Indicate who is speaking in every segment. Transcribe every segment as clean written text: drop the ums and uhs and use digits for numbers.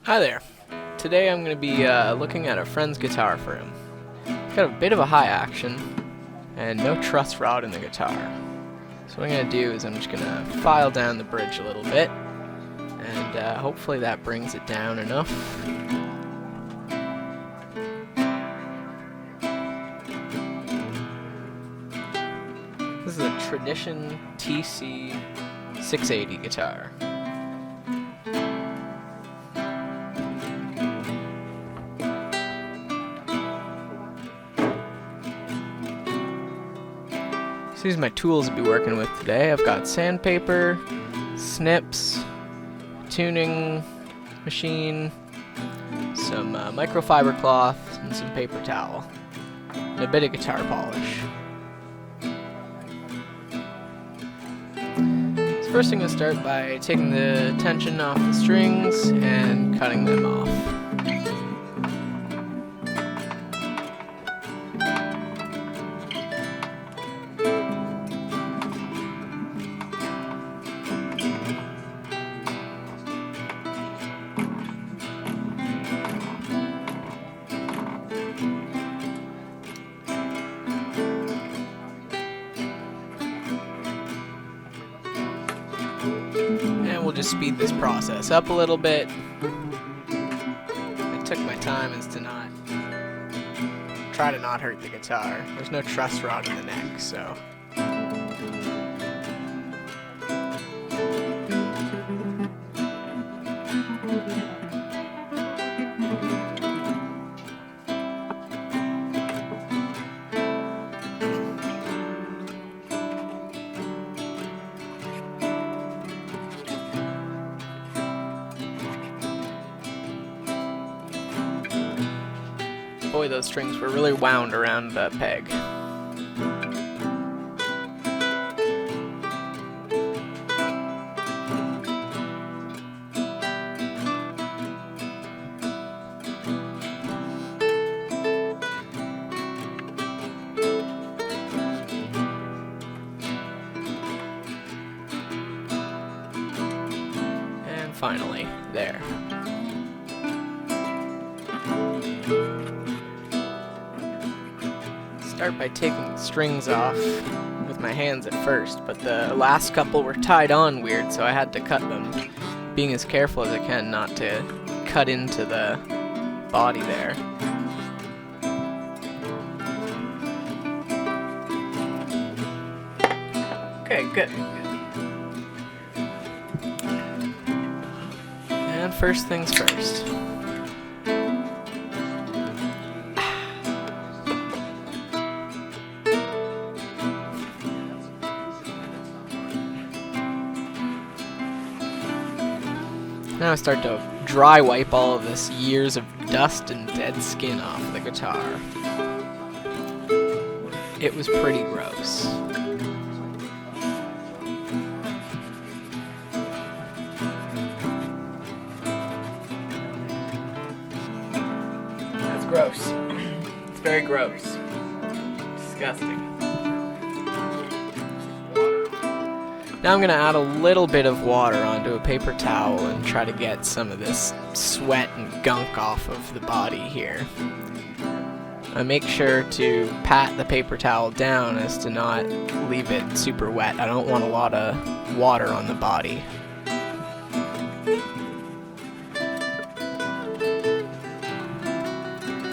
Speaker 1: Hi there. Today I'm going to be looking at a friend's guitar for him. It's got a bit of a high action and no truss rod in the guitar. So what I'm going to do is I'm just going to file down the bridge a little bit and hopefully that brings it down enough. This is a Tradition TC 680 guitar. So these are my tools I'll be working with today. I've got sandpaper, snips, tuning machine, some microfiber cloth, and some paper towel, and a bit of guitar polish. So first I'm going to start by taking the tension off the strings and cutting them off. And we'll just speed this process up a little bit. I took my time as to not try to not hurt the guitar. There's no truss rod in the neck, so. Boy, those strings were really wound around that peg. And finally, there. Start by taking the strings off with my hands at first, but the last couple were tied on weird, so I had to cut them, being as careful as I can not to cut into the body there. Okay, good. And first things first. Now I start to dry wipe all of this years of dust and dead skin off the guitar. It was pretty gross. That's gross. It's very gross. Disgusting. Now I'm going to add a little bit of water onto a paper towel and try to get some of this sweat and gunk off of the body here. I make sure to pat the paper towel down as to not leave it super wet. I don't want a lot of water on the body.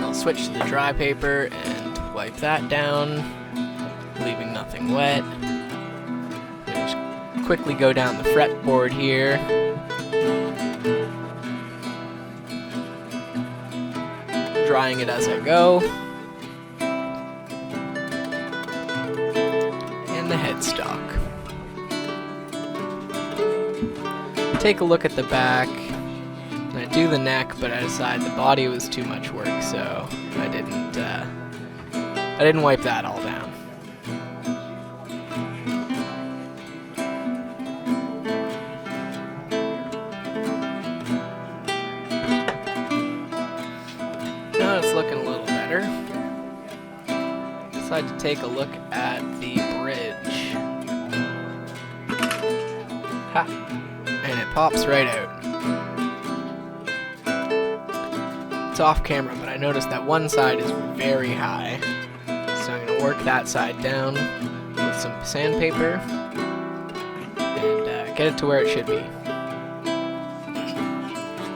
Speaker 1: I'll switch to the dry paper and wipe that down, leaving nothing wet. Quickly go down the fretboard here. Drying it as I go. And the headstock. Take a look at the back. I do the neck, but I decided the body was too much work, so I didn't wipe that all down. Now it's looking a little better. Decided to take a look at the bridge. Ha! And it pops right out. it's off camera, but I noticed that one side is very high. So I'm going to work that side down with some sandpaper and get it to where it should be.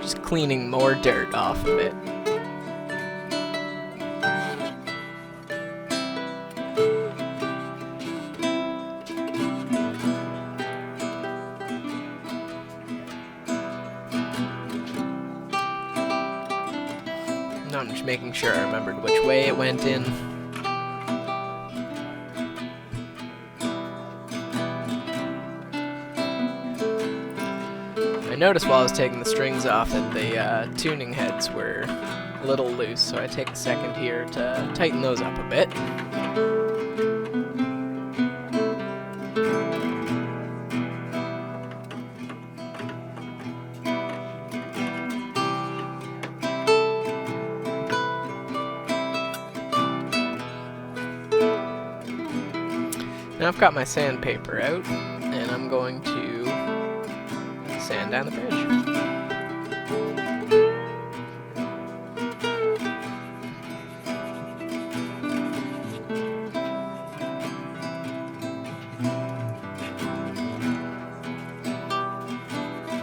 Speaker 1: Just cleaning more dirt off of it. Now I'm just making sure I remembered which way it went in. I noticed while I was taking the strings off that the tuning heads were a little loose, so I take a second here to tighten those up a bit. Now I've got my sandpaper out, and I'm going to sand down the bridge.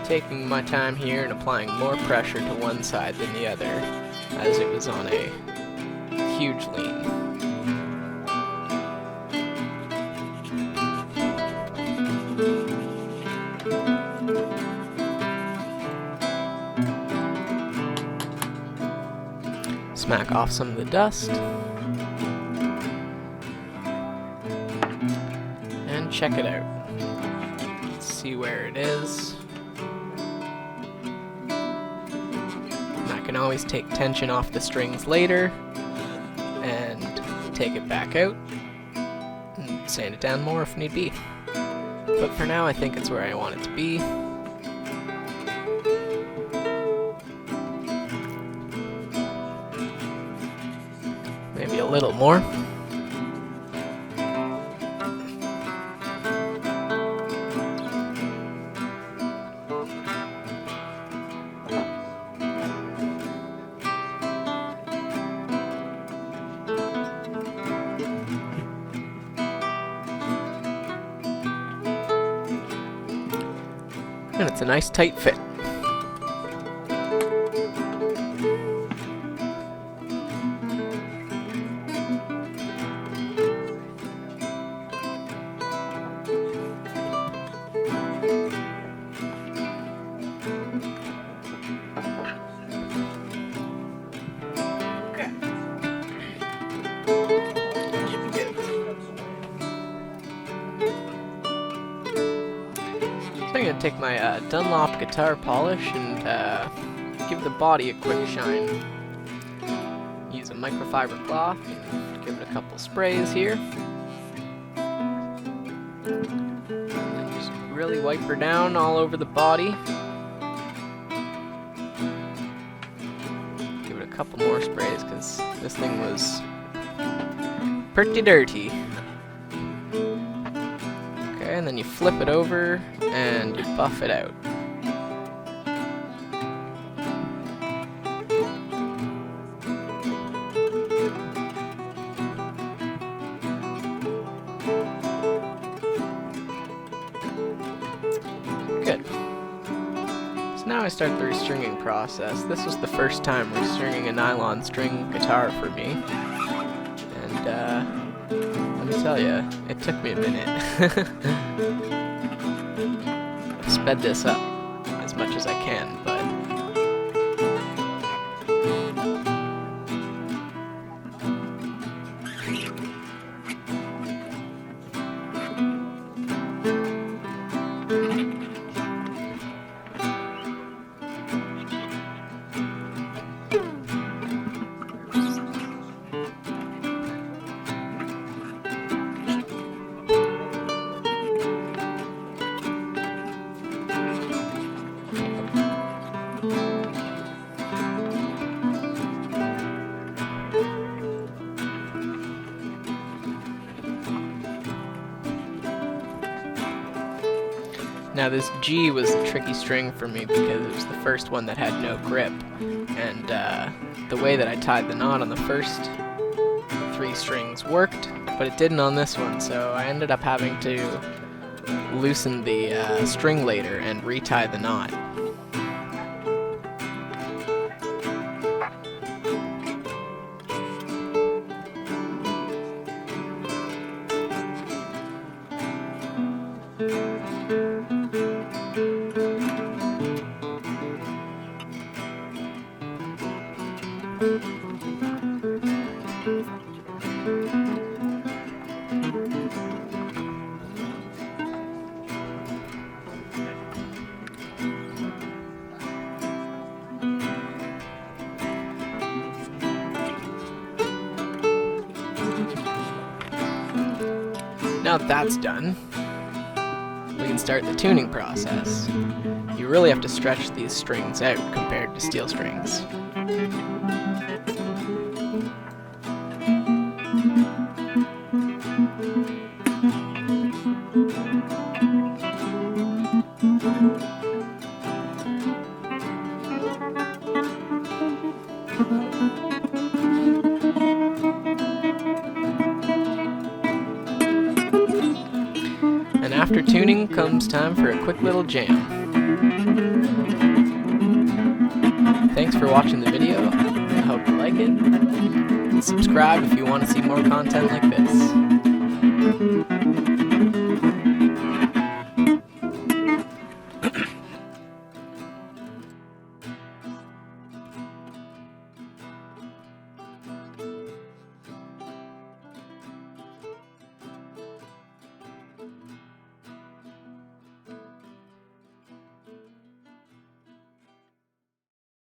Speaker 1: Taking my time here and applying more pressure to one side than the other, as it was on a huge lean. Smack off some of the dust. And check it out. Let's see where it is. And I can always take tension off the strings later and take it back out and sand it down more if need be. But for now I think it's where I want it to be. Maybe a little more. And it's a nice tight fit. I'm going to take my Dunlop guitar polish and give the body a quick shine. Use a microfiber cloth and give it a couple sprays here. And just really wipe her down all over the body. Give it a couple more sprays because this thing was pretty dirty. And then you flip it over and you buff it out. Good. So now I start the restringing process. This was the first time restringing a nylon string guitar for me. And let me tell you, it took me a minute. I've sped this up as much as I can, but Now this G was a tricky string for me because it was the first one that had no grip, and the way that I tied the knot on the first 3 strings worked, but it didn't on this one, so I ended up having to loosen the string later and retie the knot. Now that that's done, we can start the tuning process. You really have to stretch these strings out compared to steel strings. And after tuning comes time for a quick little jam. Thanks for watching the video. I hope you like it. And subscribe if you want to see more content like this.